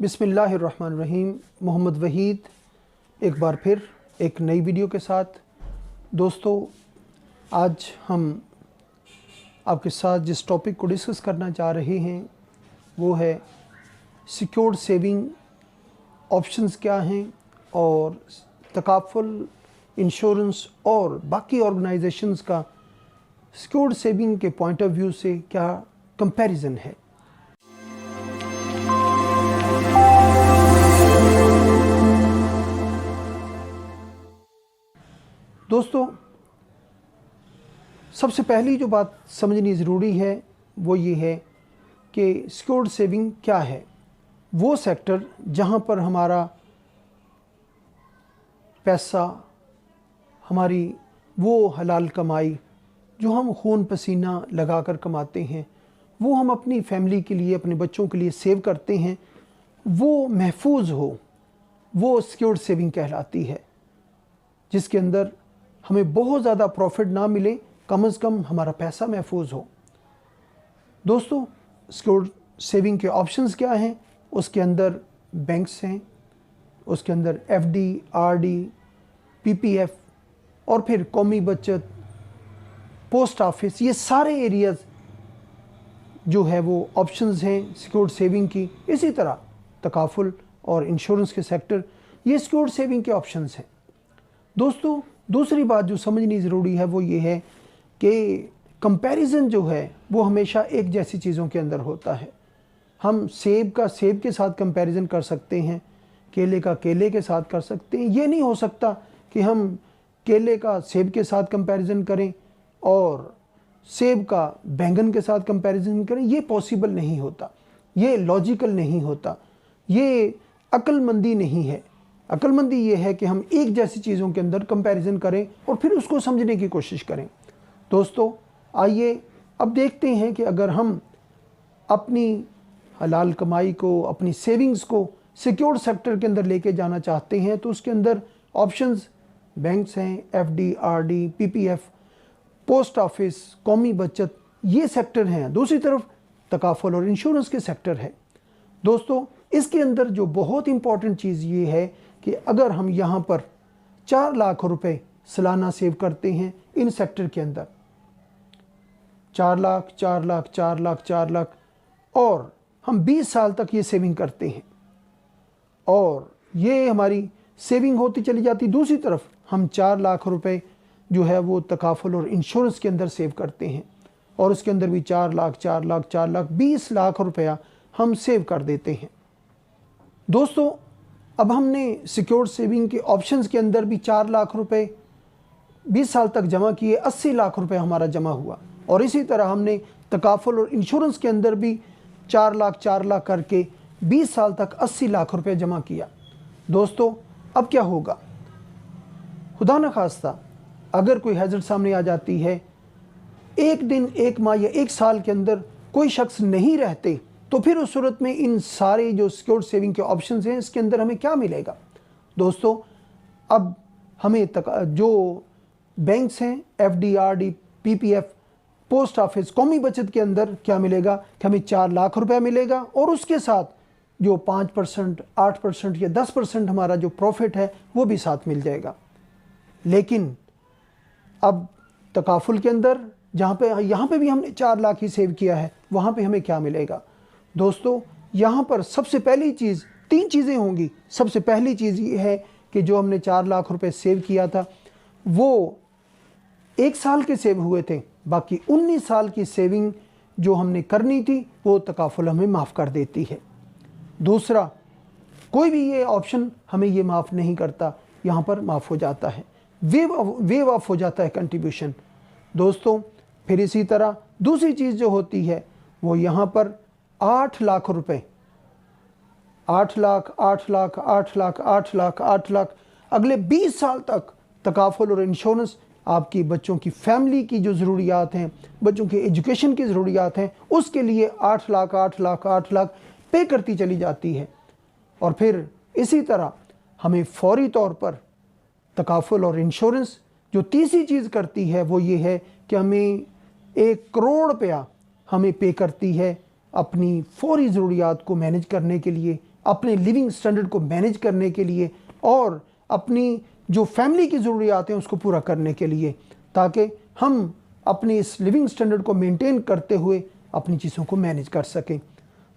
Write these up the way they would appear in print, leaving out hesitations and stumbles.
बिस्मिल्लाहिर्रहमानिर्रहीम। मोहम्मद वहीद एक बार फिर एक नई वीडियो के साथ। दोस्तों, आज हम आपके साथ जिस टॉपिक को डिस्कस करना चाह रहे हैं वो है सिक्योर्ड सेविंग ऑप्शंस क्या हैं और तकाफुल, इंश्योरेंस और बाकी ऑर्गेनाइजेशंस का सिक्योर्ड सेविंग के पॉइंट ऑफ व्यू से क्या कंपैरिजन है। दोस्तों, सबसे पहली जो बात समझनी ज़रूरी है वो ये है कि सिक्योर्ड सेविंग क्या है। वो सेक्टर जहाँ पर हमारा पैसा, हमारी वो हलाल कमाई जो हम खून पसीना लगाकर कमाते हैं, वो हम अपनी फैमिली के लिए, अपने बच्चों के लिए सेव करते हैं, वो महफूज हो, वो सिक्योर्ड सेविंग कहलाती है। जिसके अंदर हमें बहुत ज़्यादा प्रॉफिट ना मिले, कम से कम हमारा पैसा महफूज हो। दोस्तों, सिक्योर्ड सेविंग के ऑप्शंस क्या हैं? उसके अंदर बैंक्स हैं, उसके अंदर एफडी, आरडी, पीपीएफ और फिर कौमी बचत, पोस्ट ऑफिस, ये सारे एरियाज़ जो है वो ऑप्शंस हैं सिक्योर्ड सेविंग की। इसी तरह तकाफुल और इंश्योरेंस के सेक्टर, ये सिक्योर्ड सेविंग के ऑप्शंस हैं। दोस्तों, दूसरी बात जो समझनी ज़रूरी है वो ये है कि कंपैरिजन जो है वो हमेशा एक जैसी चीज़ों के अंदर होता है। हम सेब का सेब के साथ कंपैरिजन कर सकते हैं, केले का केले के साथ कर सकते हैं। ये नहीं हो सकता कि हम केले का सेब के साथ कंपैरिजन करें और सेब का बैंगन के साथ कंपैरिजन करें। ये पॉसिबल नहीं होता, ये लॉजिकल नहीं होता, ये अक्लमंदी नहीं है। अक्लमंदी ये है कि हम एक जैसी चीज़ों के अंदर कंपैरिजन करें और फिर उसको समझने की कोशिश करें। दोस्तों, आइए अब देखते हैं कि अगर हम अपनी हलाल कमाई को, अपनी सेविंग्स को सिक्योर्ड सेक्टर के अंदर लेके जाना चाहते हैं तो उसके अंदर ऑप्शंस बैंक्स हैं, FD, RD, PPF, post office, कौमी बचत, ये सेक्टर हैं। दूसरी तरफ तकाफुल और इंश्योरेंस के सेक्टर है। दोस्तों, इसके अंदर जो बहुत इंपॉर्टेंट चीज़ ये है कि अगर हम यहाँ पर 4 लाख रुपए सालाना सेव करते हैं इन सेक्टर के अंदर, 4 लाख, 4 लाख, 4 लाख, 4 लाख, और हम 20 साल तक ये सेविंग करते हैं और ये हमारी सेविंग होती चली जाती। दूसरी तरफ हम 4 लाख रुपए जो है वो तकाफुल और इंश्योरेंस के अंदर सेव करते हैं और उसके अंदर भी 4 लाख, 4 लाख, 4 लाख, 20 लाख रुपया हम सेव कर देते हैं। दोस्तों, अब हमने सिक्योर्ड सेविंग के ऑप्शंस के अंदर भी 4 लाख रुपए 20 साल तक जमा किए, 80 लाख रुपए हमारा जमा हुआ। और इसी तरह हमने तकाफुल और इंश्योरेंस के अंदर भी 4 लाख 4 लाख करके 20 साल तक 80 लाख रुपए जमा किया। दोस्तों, अब क्या होगा? खुदा न खास्ता अगर कोई हैज़र्ड सामने आ जाती है, एक दिन, एक माह या एक साल के अंदर कोई शख्स नहीं रहते, तो फिर उस सूरत में इन सारे जो सिक्योर्ड सेविंग के ऑप्शंस हैं इसके अंदर हमें क्या मिलेगा? दोस्तों, अब हमें जो बैंक्स हैं, FD, RD, PPF, post office, कौमी बचत के अंदर क्या मिलेगा कि हमें 4 लाख रुपया मिलेगा और उसके साथ जो 5%, 8% या 10% हमारा जो प्रॉफिट है वो भी साथ मिल जाएगा। लेकिन अब तकाफुल के अंदर यहाँ पे भी हमने 4 लाख ही सेव किया है, वहाँ पे हमें क्या मिलेगा? दोस्तों, यहाँ पर सबसे पहली चीज़, 3 चीज़ें होंगी। सबसे पहली चीज़ ये है कि जो हमने 4 लाख रुपए सेव किया था वो 1 साल के सेव हुए थे, बाकी 19 साल की सेविंग जो हमने करनी थी वो तकाफुल हमें माफ़ कर देती है। दूसरा, कोई भी ये ऑप्शन हमें ये माफ़ नहीं करता, यहाँ पर माफ़ हो जाता है, वेव ऑफ हो जाता है कंट्रीब्यूशन। दोस्तों, फिर इसी तरह दूसरी चीज़ जो होती है वो यहाँ पर 8 लाख रुपए, 8 लाख, 8 लाख, 8 लाख, 8 लाख, 8 लाख, अगले 20 साल तक तकाफुल और इंश्योरेंस आपकी बच्चों की फैमिली की जो ज़रूरियात हैं, बच्चों की एजुकेशन की ज़रूरियात हैं, उसके लिए 8 लाख, 8 लाख, 8 लाख पे करती चली जाती है। और फिर इसी तरह हमें फौरी तौर पर तकाफुल और इंश्योरेंस जो तीसरी चीज़ करती है वो ये है कि हमें 1 करोड़ रुपया हमें पे करती है अपनी फौरी ज़रूरियात को मैनेज करने के लिए अपने लिविंग स्टैंडर्ड को मैनेज करने के लिए और अपनी जो फैमिली की ज़रूरियात हैं उसको पूरा करने के लिए, ताकि हम अपने इस लिविंग स्टैंडर्ड को मेंटेन करते हुए अपनी चीज़ों को मैनेज कर सकें।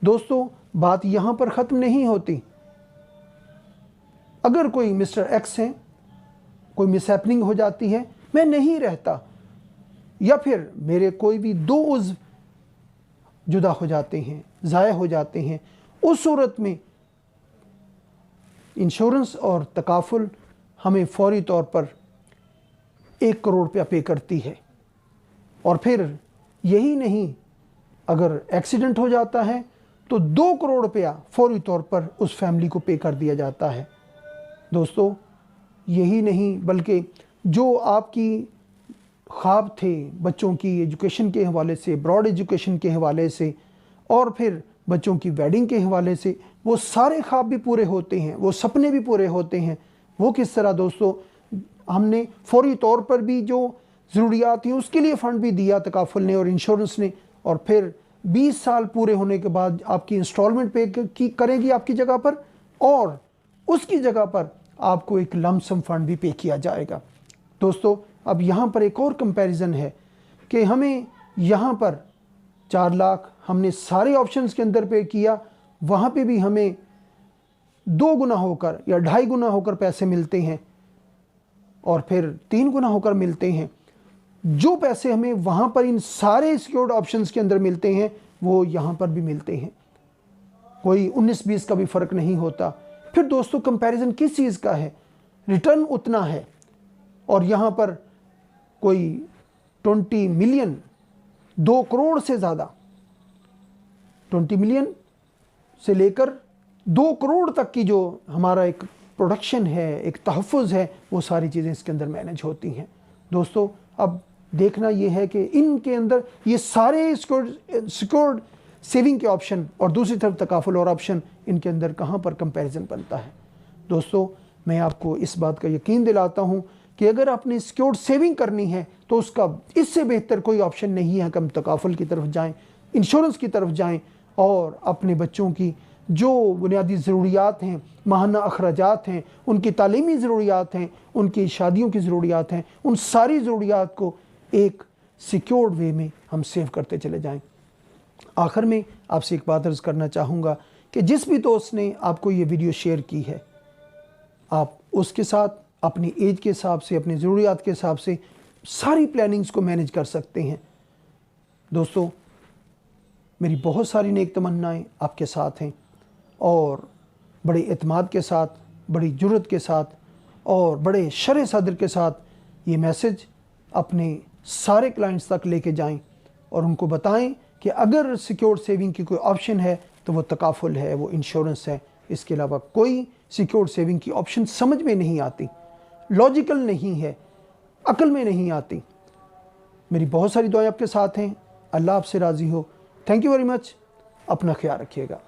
दोस्तों, बात यहाँ पर ख़त्म नहीं होती। अगर कोई मिस्टर एक्स है, कोई मिसहैपनिंग हो जाती है, मैं नहीं रहता, या फिर मेरे कोई भी 2 उज़्व जुदा हो जाते हैं, ज़ाया हो जाते हैं, उस सूरत में इंश्योरेंस और तकाफुल हमें फौरी तौर पर 1 करोड़ रुपया पे करती है। और फिर यही नहीं, अगर एक्सीडेंट हो जाता है तो 2 करोड़ रुपया फौरी तौर पर उस फैमिली को पे कर दिया जाता है। दोस्तों, यही नहीं बल्कि जो आपकी ख्वाब थे बच्चों की एजुकेशन के हवाले से, ब्रॉड एजुकेशन के हवाले से, और फिर बच्चों की वेडिंग के हवाले से, वो सारे ख्वाब भी पूरे होते हैं, वो सपने भी पूरे होते हैं। वो किस तरह दोस्तों, हमने फौरी तौर पर भी जो ज़रूरियात थी उसके लिए फ़ंड भी दिया तकाफुल ने और इंश्योरेंस ने, और फिर 20 साल पूरे होने के बाद आपकी इंस्टॉलमेंट पे करेगी आपकी जगह पर, और उसकी जगह पर आपको एक लमसम फ़ंड भी पे किया जाएगा। दोस्तों, अब यहाँ पर एक और कंपैरिजन है कि हमें यहाँ पर 4 लाख हमने सारे ऑप्शंस के अंदर पे किया, वहाँ पे भी हमें 2 गुना होकर या 2.5 गुना होकर पैसे मिलते हैं, और फिर 3 गुना होकर मिलते हैं। जो पैसे हमें वहाँ पर इन सारे सिक्योर्ड ऑप्शंस के अंदर मिलते हैं वो यहाँ पर भी मिलते हैं, कोई 19-20 का भी फ़र्क नहीं होता। फिर दोस्तों, कंपैरिजन किस चीज़ का है? रिटर्न उतना है, और यहाँ पर कोई 20 मिलियन, 2 करोड़ से ज़्यादा, 20 मिलियन से लेकर 2 करोड़ तक की जो हमारा एक प्रोडक्शन है, एक तहफ़्फ़ुज़ है, वो सारी चीज़ें इसके अंदर मैनेज होती हैं। दोस्तों, अब देखना ये है कि इनके अंदर ये सारे सिक्योर्ड सेविंग के ऑप्शन और दूसरी तरफ तकाफुल और ऑप्शन, इनके अंदर कहाँ पर कंपैरिजन बनता है। दोस्तों, मैं आपको इस बात का यकीन दिलाता हूँ कि अगर आपने सिक्योर्ड सेविंग करनी है तो उसका इससे बेहतर कोई ऑप्शन नहीं है कि हम तकाफुल की तरफ जाएँ, इंश्योरेंस की तरफ जाएँ, और अपने बच्चों की जो बुनियादी ज़रूरियात हैं, माहाना अखराजात हैं, उनकी तालीमी ज़रूरियात हैं, उनकी शादियों की ज़रूरियात हैं, उन सारी ज़रूरियात को एक सिक्योर्ड वे में हम सेव करते चले जाएं। आखिर में आपसे एक बात अर्ज़ करना चाहूँगा कि जिस भी दोस्त ने आपको ये वीडियो शेयर की है, आप उसके साथ अपनी एज के हिसाब से, अपनी ज़रूरियात के हिसाब से सारी प्लानिंग्स को मैनेज कर सकते हैं। दोस्तों, मेरी बहुत सारी नेक तमन्नाएँ आपके साथ हैं, और बड़े एतमाद के साथ, बड़ी जुर्रत के साथ और बड़े शर सद्र के साथ ये मैसेज अपने सारे क्लाइंट्स तक लेके जाएं और उनको बताएं कि अगर सिक्योर्ड सेविंग की कोई ऑप्शन है तो वो तकाफुल है, वो इंश्योरेंस है। इसके अलावा कोई सिक्योर्ड सेविंग की ऑप्शन समझ में नहीं आती, लॉजिकल नहीं है, अक्ल में नहीं आती। मेरी बहुत सारी दुआएं आपके साथ हैं। अल्लाह आपसे राज़ी हो। Thank you very much. अपना ख्याल रखिएगा।